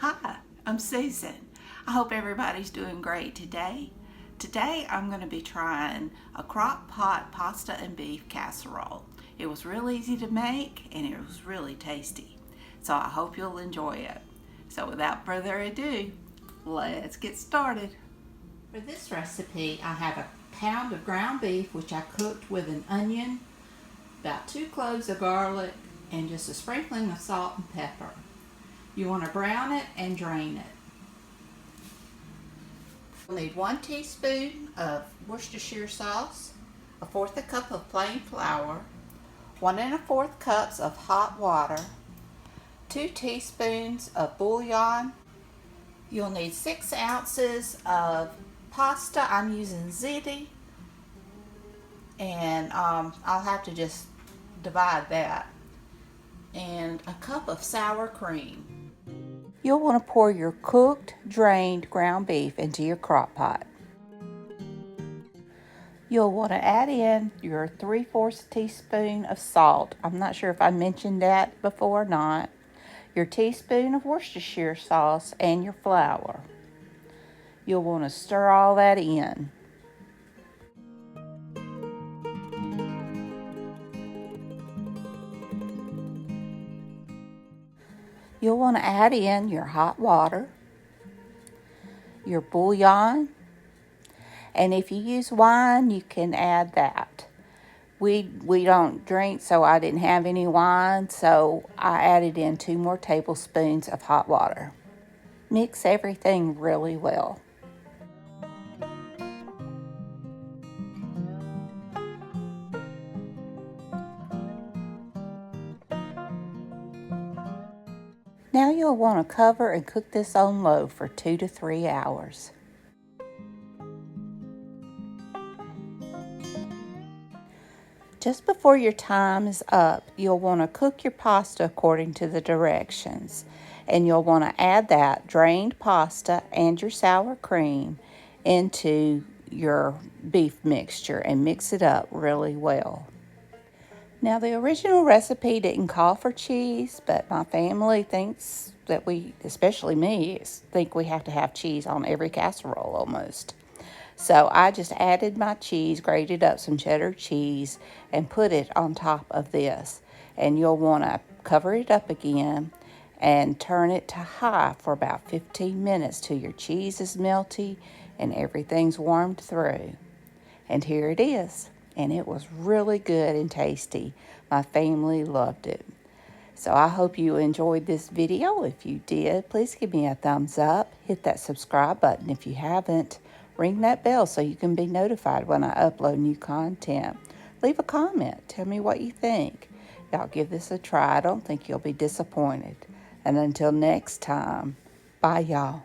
Hi, I'm Susan. I hope everybody's doing great today. Today I'm going to be trying a crock pot pasta and beef casserole. It was real easy to make and it was really tasty. So I hope you'll enjoy it. So without further ado, let's get started. For this recipe, I have a pound of ground beef, which I cooked with an onion, about 2 cloves of garlic, and just a sprinkling of salt and pepper. You want to brown it and drain it. You'll need 1 teaspoon of Worcestershire sauce, 1/4 cup of plain flour, 1 1/4 cups of hot water, 2 teaspoons of bullion. You'll need 6 ounces of pasta. I'm using ziti, and I'll have to just divide that, and a cup of sour cream. You'll want to pour your cooked, drained ground beef into your crock pot. You'll want to add in your 3/4 teaspoon of salt. I'm not sure if I mentioned that before or not. Your teaspoon of Worcestershire sauce and your flour. You'll want to stir all that in. You'll want to add in your hot water, your bullion, and if you use wine, you can add that. We don't drink, so I didn't have any wine, so I added in 2 more tablespoons of hot water. Mix everything really well. Now you'll want to cover and cook this on low for 2 to 3 hours. Just before your time is up, you'll want to cook your pasta according to the directions. And you'll want to add that drained pasta and your sour cream into your beef mixture and mix it up really well. Now, the original recipe didn't call for cheese, but my family thinks that especially me, think we have to have cheese on every casserole almost. So I just added my cheese, grated up some cheddar cheese, and put it on top of this. And you'll want to cover it up again and turn it to high for about 15 minutes till your cheese is melty and everything's warmed through. And here it is. And it was really good and tasty. My family loved it. So I hope you enjoyed this video. If you did, please give me a thumbs up. Hit that subscribe button if you haven't. Ring that bell so you can be notified when I upload new content. Leave a comment. Tell me what you think. Y'all give this a try. I don't think you'll be disappointed. And until next time, bye y'all.